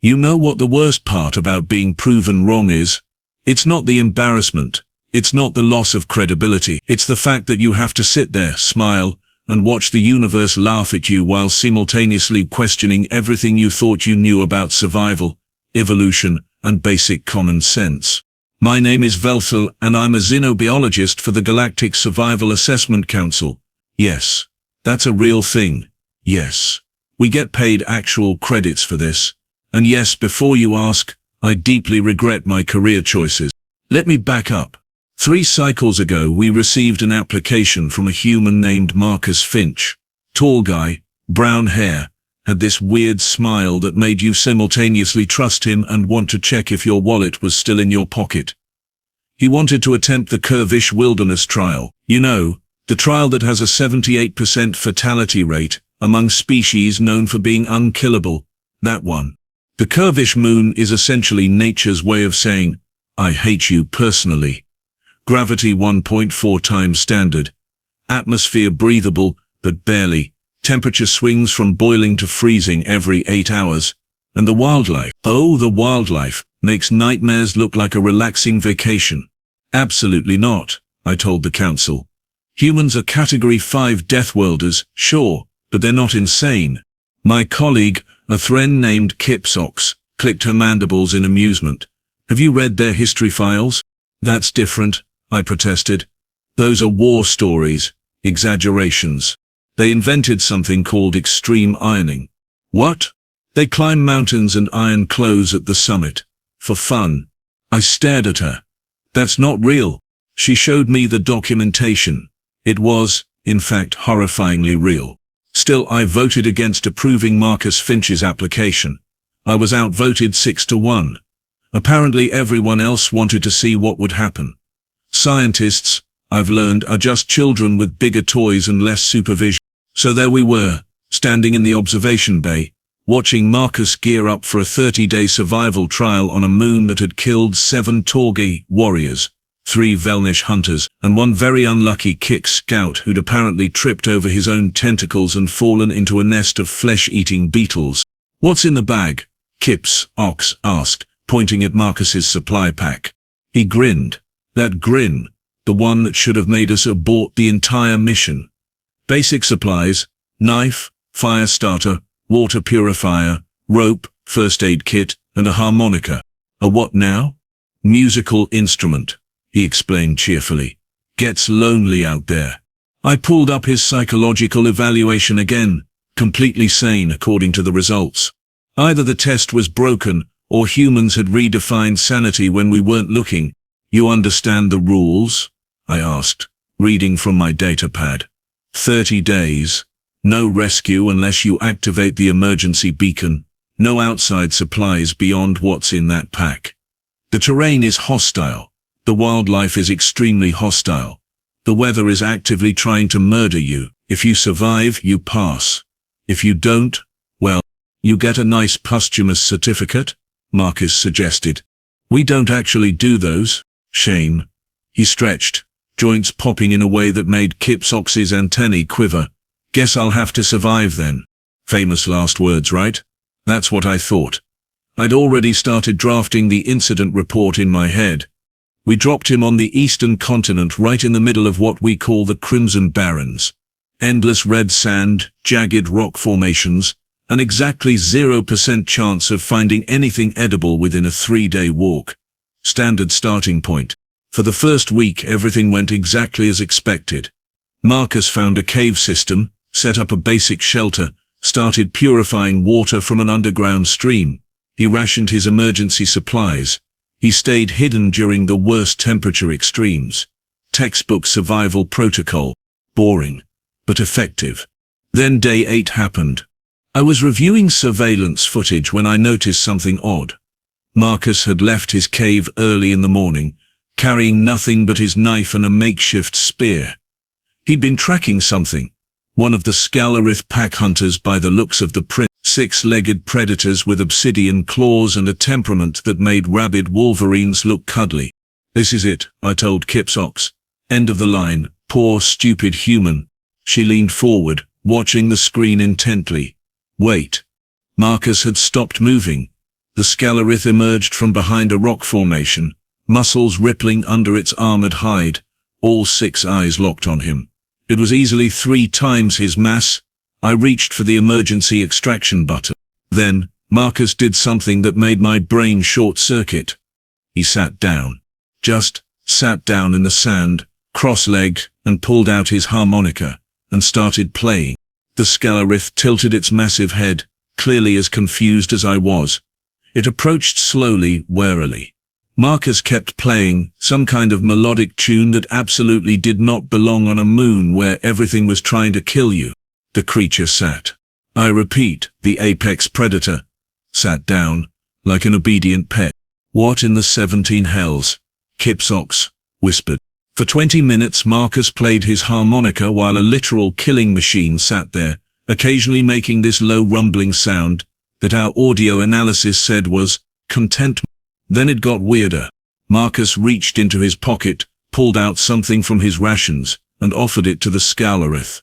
You know what the worst part about being proven wrong is? It's not the embarrassment. It's not the loss of credibility. It's the fact that you have to sit there, smile, and watch the universe laugh at you while simultaneously questioning everything you thought you knew about survival, evolution, and basic common sense. My name is Velthel, and I'm a xenobiologist for the Galactic Survival Assessment Council. Yes, that's a real thing. Yes. We get paid actual credits for this. And yes, before you ask, I deeply regret my career choices. Let me back up. 3 cycles ago we received an application from a human named Marcus Finch. Tall guy, brown hair, had this weird smile that made you simultaneously trust him and want to check if your wallet was still in your pocket. He wanted to attempt the Kur'vesh Wilderness Trial. You know, the trial that has a 78% fatality rate among species known for being unkillable. That one. The Kur'vesh moon is essentially nature's way of saying, I hate you personally. Gravity 1.4 times standard. Atmosphere breathable, but barely. Temperature swings from boiling to freezing every 8 hours. And the wildlife, oh the wildlife, makes nightmares look like a relaxing vacation. Absolutely not, I told the council. Humans are Category 5 death worlders, sure, but they're not insane. My colleague, a Thren named Kipsox, clicked her mandibles in amusement. Have you read their history files? That's different, I protested. Those are war stories, exaggerations. They invented something called extreme ironing. What? They climb mountains and iron clothes at the summit. For fun. I stared at her. That's not real. She showed me the documentation. It was, in fact, horrifyingly real. Still, I voted against approving Marcus Finch's application. I was outvoted 6-1. Apparently everyone else wanted to see what would happen. Scientists, I've learned, are just children with bigger toys and less supervision. So there we were, standing in the observation bay, watching Marcus gear up for a 30-day survival trial on a moon that had killed 7 Torgi warriors, 3 Velnish hunters, and 1 very unlucky Kick scout who'd apparently tripped over his own tentacles and fallen into a nest of flesh-eating beetles. What's in the bag? Kipsox asked, pointing at Marcus's supply pack. He grinned. That grin, the one that should have made us abort the entire mission. Basic supplies, knife, fire starter, water purifier, rope, first aid kit, and a harmonica. A what now? Musical instrument, he explained cheerfully. Gets lonely out there. I pulled up his psychological evaluation again, completely sane according to the results. Either the test was broken, or humans had redefined sanity when we weren't looking. You understand the rules? I asked, reading from my datapad. 30 days. No rescue unless you activate the emergency beacon. No outside supplies beyond what's in that pack. The terrain is hostile. The wildlife is extremely hostile. The weather is actively trying to murder you. If you survive, you pass. If you don't, well, you get a nice posthumous certificate, Marcus suggested. We don't actually do those. Shame. He stretched, joints popping in a way that made Kipsox's antennae quiver. Guess I'll have to survive then. Famous last words, right? That's what I thought. I'd already started drafting the incident report in my head. We dropped him on the eastern continent right in the middle of what we call the Crimson Barrens. Endless red sand, jagged rock formations, and exactly 0% chance of finding anything edible within a 3-day walk. Standard starting point. For the first week everything went exactly as expected. Marcus found a cave system, set up a basic shelter, started purifying water from an underground stream. He rationed his emergency supplies. He stayed hidden during the worst temperature extremes. Textbook survival protocol. Boring, but effective. Then day 8 happened. I was reviewing surveillance footage when I noticed something odd. Marcus had left his cave early in the morning, carrying nothing but his knife and a makeshift spear. He'd been tracking something. One of the Skal'rith pack hunters by the looks of the print. 6-legged predators with obsidian claws and a temperament that made rabid wolverines look cuddly. This is it, I told Kipsox. End of the line, poor stupid human. She leaned forward, watching the screen intently. Wait. Marcus had stopped moving. The Skal'rith emerged from behind a rock formation, muscles rippling under its armored hide, all 6 eyes locked on him. It was easily 3 times his mass. I reached for the emergency extraction button. Then, Marcus did something that made my brain short-circuit. He sat down. Just sat down in the sand, cross-legged, and pulled out his harmonica, and started playing. The Skal'rith tilted its massive head, clearly as confused as I was. It approached slowly, warily. Marcus kept playing, some kind of melodic tune that absolutely did not belong on a moon where everything was trying to kill you. The creature sat. I repeat, the apex predator sat down, like an obedient pet. What in the 17 hells? Kipsox whispered. For 20 minutes Marcus played his harmonica while a literal killing machine sat there, occasionally making this low rumbling sound that our audio analysis said was contentment. Then it got weirder. Marcus reached into his pocket, pulled out something from his rations, and offered it to the Skal'rith.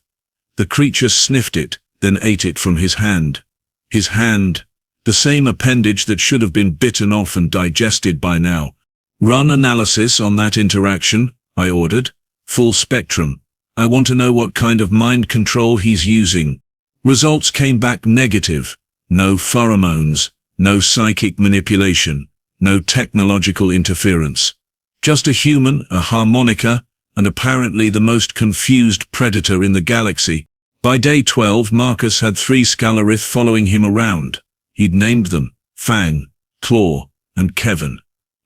The creature sniffed it, then ate it from his hand. His hand, the same appendage that should have been bitten off and digested by now. Run analysis on that interaction, I ordered. Full spectrum. I want to know what kind of mind control he's using. Results came back negative. No pheromones, no psychic manipulation, no technological interference. Just a human, a harmonica, and apparently the most confused predator in the galaxy. By day 12, Marcus had 3 Skal'rith following him around. He'd named them Fang, Claw, and Kevin.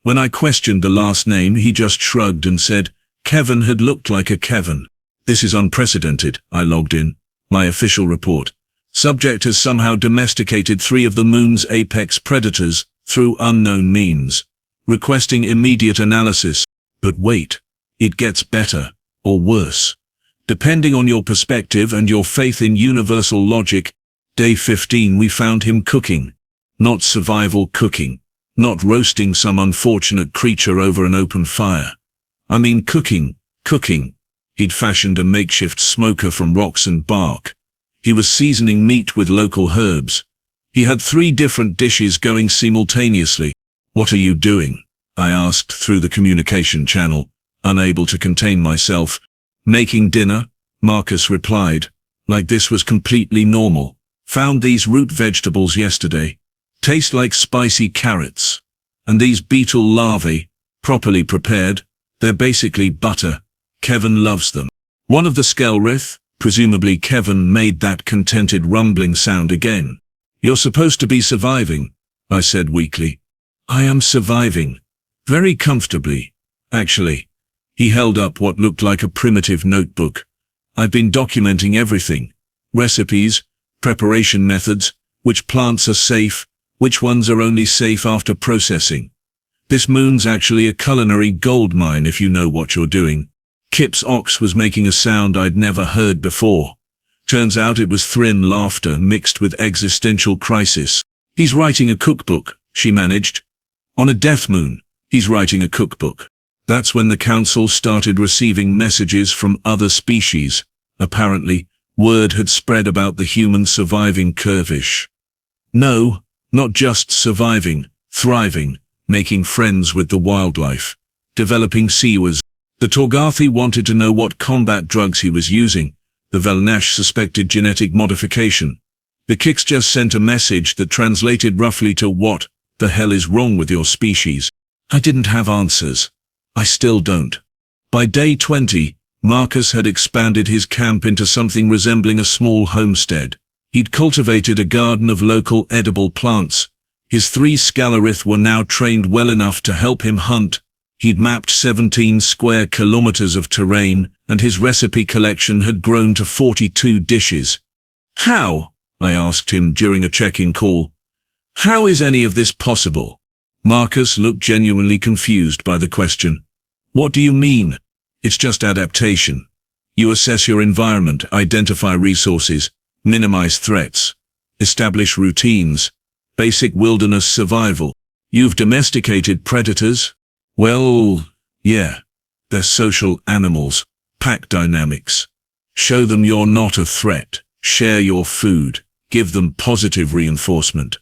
When I questioned the last name, he just shrugged and said Kevin had looked like a Kevin. This is unprecedented, I logged in. My official report. Subject has somehow domesticated 3 of the moon's apex predators through unknown means. Requesting immediate analysis. But wait, it gets better, or worse. Depending on your perspective and your faith in universal logic, day 15 we found him cooking. Not survival cooking. Not roasting some unfortunate creature over an open fire. I mean cooking. He'd fashioned a makeshift smoker from rocks and bark. He was seasoning meat with local herbs. He had 3 different dishes going simultaneously. What are you doing? I asked through the communication channel, unable to contain myself. Making dinner, Marcus replied, like this was completely normal. Found these root vegetables yesterday. Taste like spicy carrots. And these beetle larvae, properly prepared, they're basically butter. Kevin loves them. One of the Skal'rith, presumably Kevin, made that contented rumbling sound again. You're supposed to be surviving, I said weakly. I am surviving. Very comfortably, actually. He held up what looked like a primitive notebook. I've been documenting everything. Recipes, preparation methods, which plants are safe, which ones are only safe after processing. This moon's actually a culinary goldmine if you know what you're doing. Kip's ox was making a sound I'd never heard before. Turns out it was Thrin laughter mixed with existential crisis. He's writing a cookbook, she managed. On a death moon, he's writing a cookbook. That's when the council started receiving messages from other species. Apparently, word had spread about the human surviving Kur'vesh. No, not just surviving, thriving, making friends with the wildlife, developing siwas. The Torgathi wanted to know what combat drugs he was using. The Velnash suspected genetic modification. The Kix just sent a message that translated roughly to what the hell is wrong with your species. I didn't have answers. I still don't. By day 20, Marcus had expanded his camp into something resembling a small homestead. He'd cultivated a garden of local edible plants. His 3 Skal'rith were now trained well enough to help him hunt. He'd mapped 17 square kilometers of terrain, and his recipe collection had grown to 42 dishes. How? I asked him during a check-in call. How is any of this possible? Marcus looked genuinely confused by the question. What do you mean? It's just adaptation. You assess your environment, identify resources, minimize threats, establish routines, basic wilderness survival. You've domesticated predators? Well, yeah. They're social animals, pack dynamics. Show them you're not a threat, share your food, give them positive reinforcement.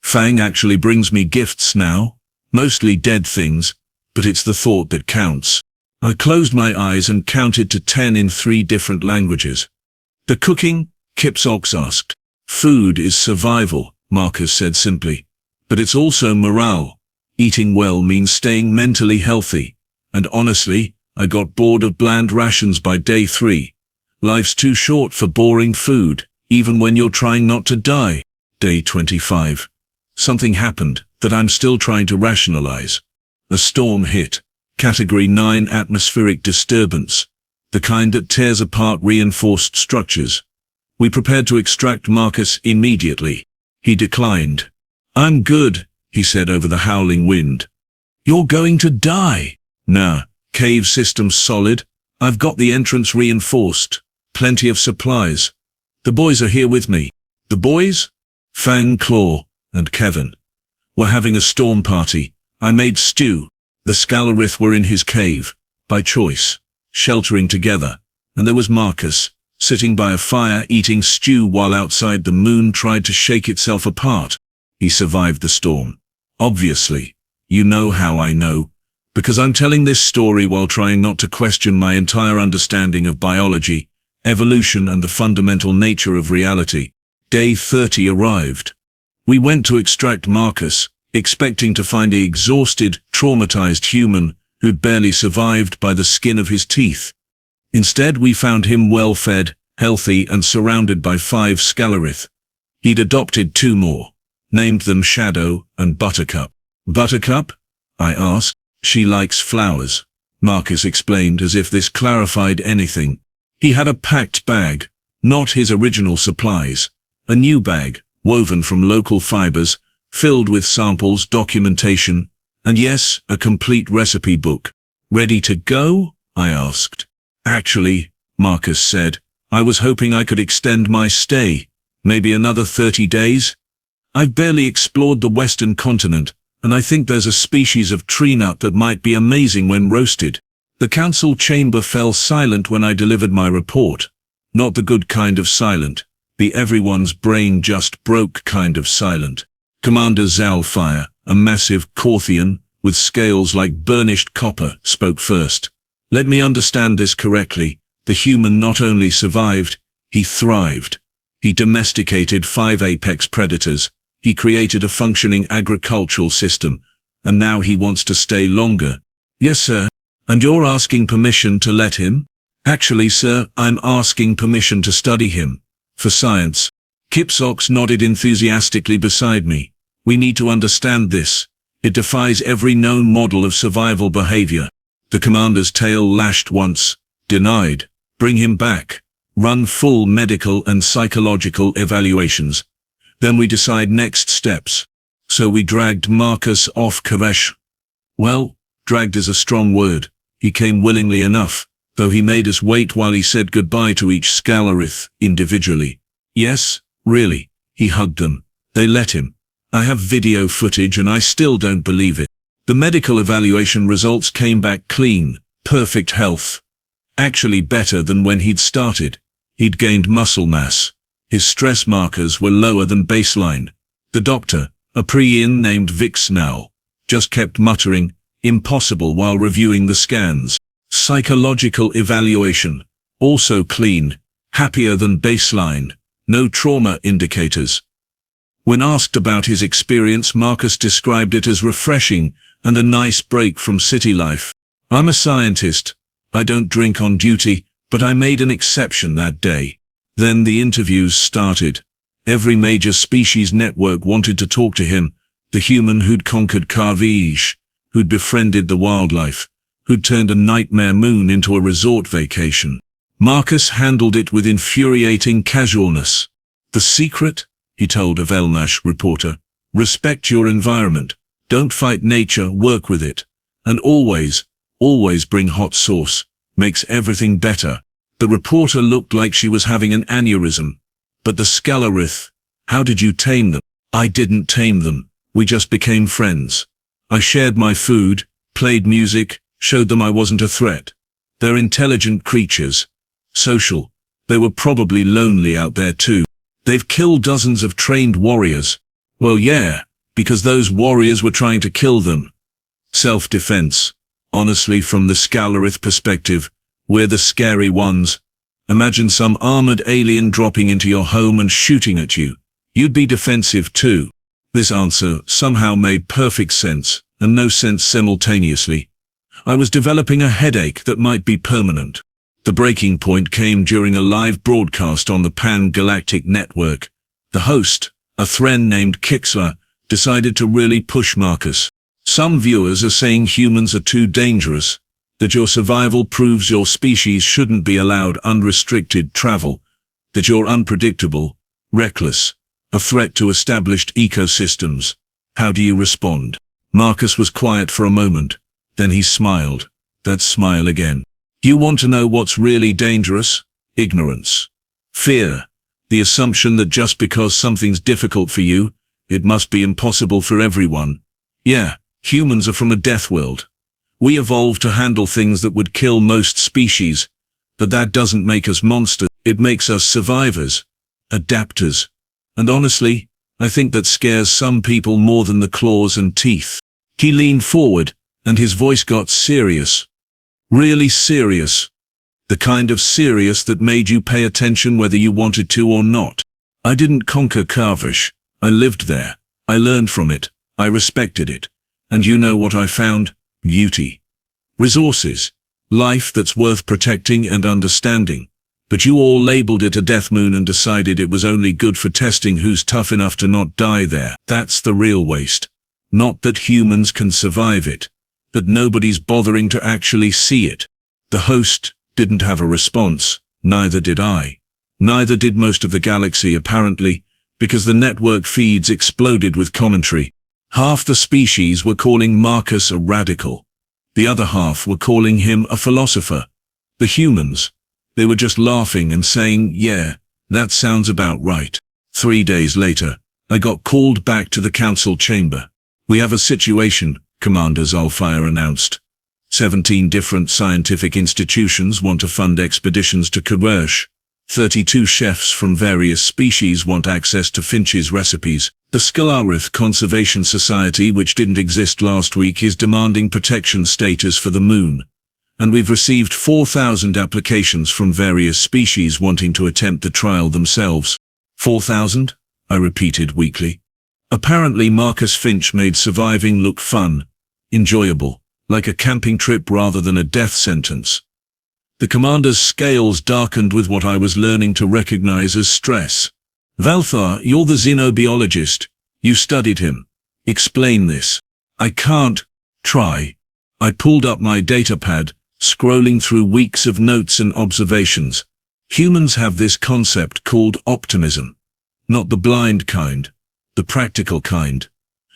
Fang actually brings me gifts now, mostly dead things, but it's the thought that counts. I closed my eyes and counted to 10 in 3 different languages. The cooking? Kipsox asked. Food is survival, Marcus said simply. But it's also morale. Eating well means staying mentally healthy. And honestly, I got bored of bland rations by day 3. Life's too short for boring food, even when you're trying not to die. Day 25. Something happened that I'm still trying to rationalize. A storm hit. Category 9 atmospheric disturbance. The kind that tears apart reinforced structures. We prepared to extract Marcus immediately. He declined. I'm good, he said over the howling wind. You're going to die. Nah, cave system's solid. I've got the entrance reinforced. Plenty of supplies. The boys are here with me. The boys? Fang, Claw, and Kevin. We're having a storm party. I made stew. The Skal'rith were in his cave, by choice, sheltering together, and there was Marcus, sitting by a fire eating stew while outside the moon tried to shake itself apart. He survived the storm. Obviously. You know how I know. Because I'm telling this story while trying not to question my entire understanding of biology, evolution and the fundamental nature of reality. Day 30 arrived. We went to extract Marcus, expecting to find an exhausted, traumatized human who'd barely survived by the skin of his teeth. Instead, we found him well-fed, healthy, and surrounded by 5 Skal'rith. He'd adopted 2 more, named them Shadow and Buttercup. Buttercup? I asked. She likes flowers, Marcus explained as if this clarified anything. He had a packed bag, not his original supplies. A new bag, woven from local fibers, filled with samples, documentation, and yes, a complete recipe book. Ready to go? I asked. Actually, Marcus said, I was hoping I could extend my stay, maybe another 30 days. I've barely explored the Western continent, and I think there's a species of tree nut that might be amazing when roasted. The council chamber fell silent when I delivered my report. Not the good kind of silent, the everyone's brain just broke kind of silent. Commander Zalfire, a massive Corthian, with scales like burnished copper, spoke first. Let me understand this correctly. The human not only survived, he thrived. He domesticated 5 apex predators. He created a functioning agricultural system. And now he wants to stay longer. Yes, sir. And you're asking permission to let him? Actually, sir, I'm asking permission to study him. For science. Kipsox nodded enthusiastically beside me. We need to understand this. It defies every known model of survival behavior. The commander's tail lashed once. Denied. Bring him back. Run full medical and psychological evaluations. Then we decide next steps. So we dragged Marcus off Kur'vesh. Well, dragged is a strong word. He came willingly enough, though he made us wait while he said goodbye to each Skal'rith individually. Yes, really, he hugged them. They let him. I have video footage and I still don't believe it. The medical evaluation results came back clean, perfect health. Actually better than when he'd started. He'd gained muscle mass. His stress markers were lower than baseline. The doctor, a pre-in named Vixnell, just kept muttering, impossible while reviewing the scans. Psychological evaluation, also clean, happier than baseline, no trauma indicators. When asked about his experience, Marcus described it as refreshing and a nice break from city life. I'm a scientist. I don't drink on duty, but I made an exception that day. Then the interviews started. Every major species network wanted to talk to him, the human who'd conquered Kur'vesh, who'd befriended the wildlife, who'd turned a nightmare moon into a resort vacation. Marcus handled it with infuriating casualness. The secret? He told a Velnash reporter. Respect your environment. Don't fight nature, work with it. And always bring hot sauce. Makes everything better. The reporter looked like she was having an aneurysm. But the Skal'rith, how did you tame them? I didn't tame them. We just became friends. I shared my food, played music, showed them I wasn't a threat. They're intelligent creatures. Social. They were probably lonely out there too. They've killed dozens of trained warriors. Well, yeah, Because those warriors were trying to kill them. Self-defense. Honestly, from the Skal'rith perspective, we're the scary ones. Imagine some armored alien dropping into your home and shooting at you. You'd be defensive too. This answer somehow made perfect sense, and no sense simultaneously. I was developing a headache that might be permanent. The breaking point came during a live broadcast on the Pan-Galactic network. The host, a Thren named Kixler, decided to really push Marcus. Some viewers are saying humans are too dangerous, that your survival proves your species shouldn't be allowed unrestricted travel, that you're unpredictable, reckless, a threat to established ecosystems. How do you respond? Marcus was quiet for a moment, then he smiled. That smile again. You want to know what's really dangerous? Ignorance. Fear. The assumption that just because something's difficult for you, it must be impossible for everyone. Yeah, humans are from a death world. We evolved to handle things that would kill most species, but that doesn't make us monsters. It makes us survivors, adapters. And honestly, I think that scares some people more than the claws and teeth. He leaned forward, and his voice got serious. Really serious. The kind of serious that made you pay attention whether you wanted to or not. I didn't conquer Kur'vesh. I lived there. I learned from it. I respected it. And you know what I found? Beauty. Resources. Life that's worth protecting and understanding. But you all labeled it a death moon and decided it was only good for testing who's tough enough to not die there. That's the real waste. Not that humans can survive it, but nobody's bothering to actually see it. The host didn't have a response. Neither did I. Neither did most of the galaxy apparently, because the network feeds exploded with commentary. Half the species were calling Marcus a radical. The other half were calling him a philosopher. The humans, they were just laughing and saying, yeah, that sounds about right. 3 days later, I got called back to the council chamber. We have a situation, Commander Zulfire announced. 17 different scientific institutions want to fund expeditions to Kur'vesh. 32 chefs from various species want access to Finch's recipes. The Skal'rith Conservation Society, which didn't exist last week, is demanding protection status for the moon. And we've received 4,000 applications from various species wanting to attempt the trial themselves. 4,000? I repeated weakly. Apparently Marcus Finch made surviving look fun, enjoyable, like a camping trip rather than a death sentence. The commander's scales darkened with what I was learning to recognize as stress. Valthar, you're the xenobiologist. You studied him. Explain this. I can't. Try. I pulled up my datapad, scrolling through weeks of notes and observations. Humans have this concept called optimism. Not the blind kind, the practical kind.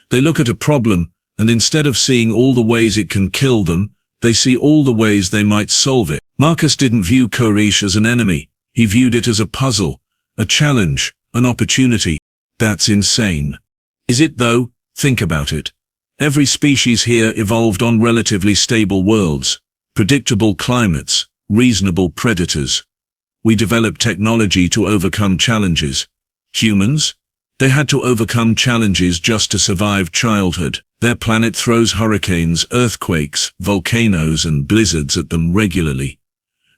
They look at a problem, and instead of seeing all the ways it can kill them, they see all the ways they might solve it. Marcus didn't view Kur'vesh as an enemy. He viewed it as a puzzle, a challenge, an opportunity. That's insane. Is it though? Think about it. Every species here evolved on relatively stable worlds, predictable climates, reasonable predators. We developed technology to overcome challenges. Humans? They had to overcome challenges just to survive childhood. Their planet throws hurricanes, earthquakes, volcanoes and blizzards at them regularly.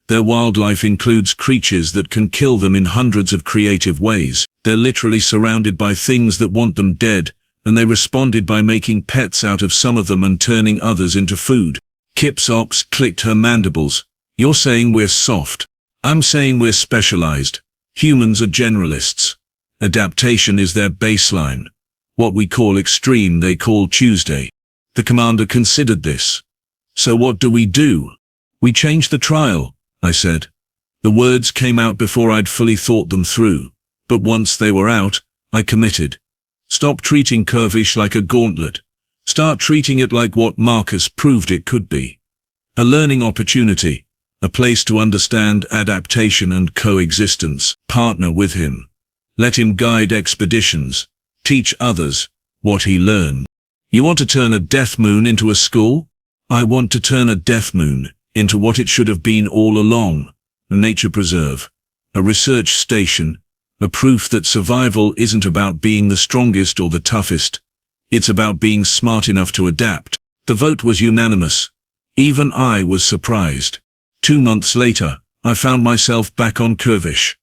Their wildlife includes creatures that can kill them in hundreds of creative ways. They're literally surrounded by things that want them dead, and they responded by making pets out of some of them and turning others into food. Kip's ops clicked her mandibles. You're saying we're soft. I'm saying we're specialized. Humans are generalists. Adaptation is their baseline. What we call extreme they call Tuesday. The commander considered this. So what do? We change the trial, I said. The words came out before I'd fully thought them through. But once they were out, I committed. Stop treating Kur'vesh like a gauntlet. Start treating it like what Marcus proved it could be. A learning opportunity. A place to understand adaptation and coexistence. Partner with him. Let him guide expeditions. Teach others what he learned. You want to turn a death moon into a school? I want to turn a death moon into what it should have been all along. A nature preserve. A research station. A proof that survival isn't about being the strongest or the toughest. It's about being smart enough to adapt. The vote was unanimous. Even I was surprised. 2 months later, I found myself back on Kur'vesh.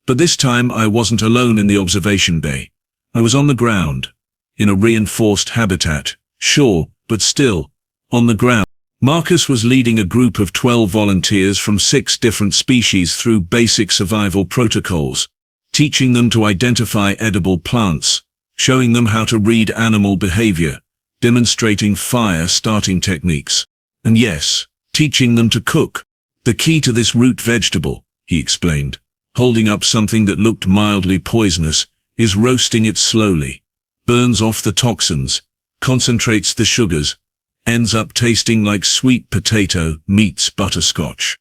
But this time I wasn't alone in the observation bay. I was on the ground. In a reinforced habitat, sure, but still, on the ground. Marcus was leading a group of 12 volunteers from 6 different species through basic survival protocols, teaching them to identify edible plants, showing them how to read animal behavior, demonstrating fire-starting techniques, and yes, teaching them to cook. The key to this root vegetable, he explained, holding up something that looked mildly poisonous, is roasting it slowly. Burns off the toxins, concentrates the sugars, ends up tasting like sweet potato meets butterscotch.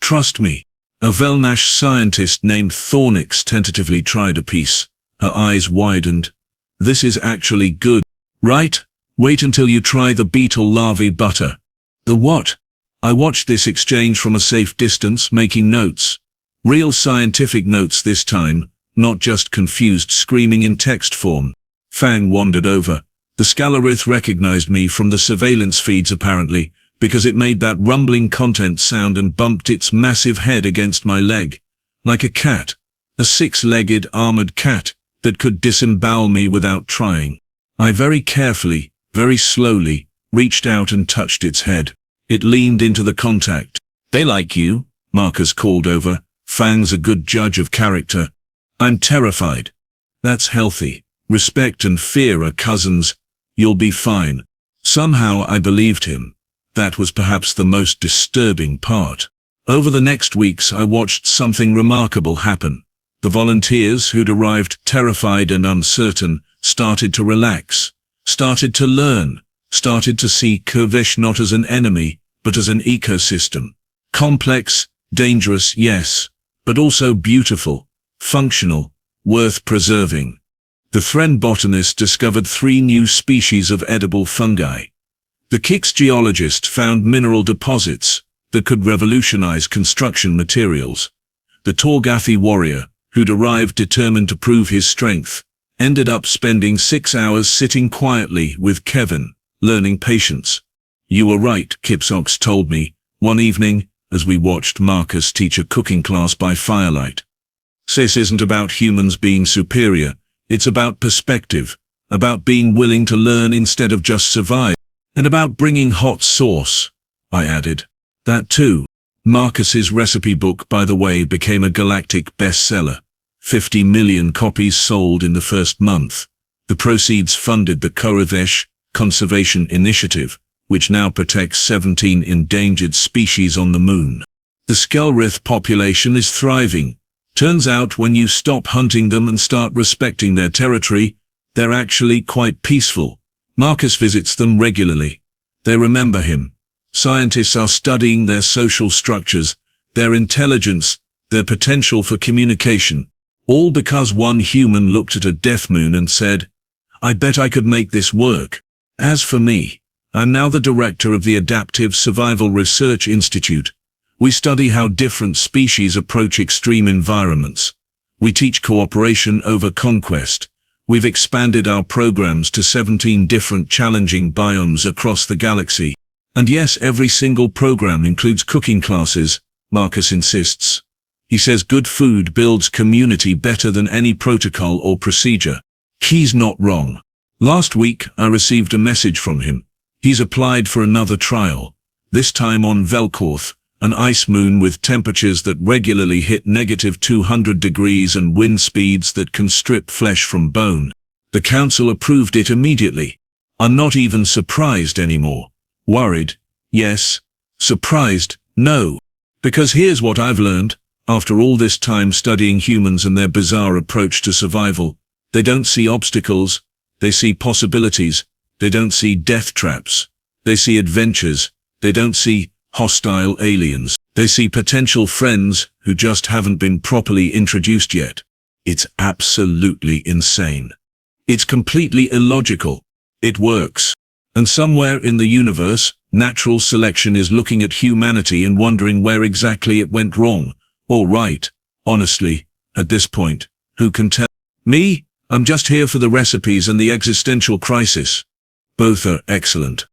Trust me. A Velnash scientist named Thornix tentatively tried a piece. Her eyes widened. This is actually good, right? Wait until you try the beetle larvae butter. The what? I watched this exchange from a safe distance, making notes. Real scientific notes this time, not just confused screaming in text form. Fang wandered over. The Skal'rith recognized me from the surveillance feeds apparently, because it made that rumbling content sound and bumped its massive head against my leg. Like a cat. A 6-legged armored cat that could disembowel me without trying. I very carefully, very slowly, reached out and touched its head. It leaned into the contact. They like you, Marcus called over. Fang's a good judge of character. I'm terrified. That's healthy. Respect and fear are cousins. You'll be fine. Somehow I believed him. That was perhaps the most disturbing part. Over the next weeks I watched something remarkable happen. The volunteers who'd arrived terrified and uncertain started to relax, started to learn, started to see Kur'vesh not as an enemy, but as an ecosystem. Complex, dangerous, yes, but also beautiful, functional, worth preserving. The Thren botanist discovered 3 new species of edible fungi. The Kix geologist found mineral deposits that could revolutionize construction materials. The Torgathi warrior, who'd arrived determined to prove his strength, ended up spending 6 hours sitting quietly with Kevin, learning patience. You were right, Kipsox told me, one evening, as we watched Marcus teach a cooking class by firelight. This isn't about humans being superior. It's about perspective, about being willing to learn instead of just survive, and about bringing hot sauce, I added. That too. Marcus's recipe book, by the way, became a Galactic bestseller. 50 million copies sold in the first month. The proceeds funded the Kur'vesh Conservation Initiative, which now protects 17 endangered species on the moon. The Skal'rith population is thriving. Turns out when you stop hunting them and start respecting their territory, they're actually quite peaceful. Marcus visits them regularly. They remember him. Scientists are studying their social structures, their intelligence, their potential for communication, all because one human looked at a death moon and said, I bet I could make this work. As for me, I'm now the director of the Adaptive Survival Research Institute. We study how different species approach extreme environments. We teach cooperation over conquest. We've expanded our programs to 17 different challenging biomes across the galaxy. And yes, every single program includes cooking classes, Marcus insists. He says good food builds community better than any protocol or procedure. He's not wrong. Last week, I received a message from him. He's applied for another trial, this time on Velkorth, an ice moon with temperatures that regularly hit -200 degrees and wind speeds that can strip flesh from bone. The council approved it immediately. I'm not even surprised anymore. Worried, yes. Surprised, no. Because here's what I've learned. After all this time studying humans and their bizarre approach to survival, they don't see obstacles, they see possibilities. They don't see death traps. They see adventures. They don't see hostile aliens. They see potential friends who just haven't been properly introduced yet. It's absolutely insane. It's completely illogical. It works. And somewhere in the universe, natural selection is looking at humanity and wondering where exactly it went wrong. Or right. Honestly, at this point, who can tell? Me? I'm just here for the recipes and the existential crisis. Both are excellent.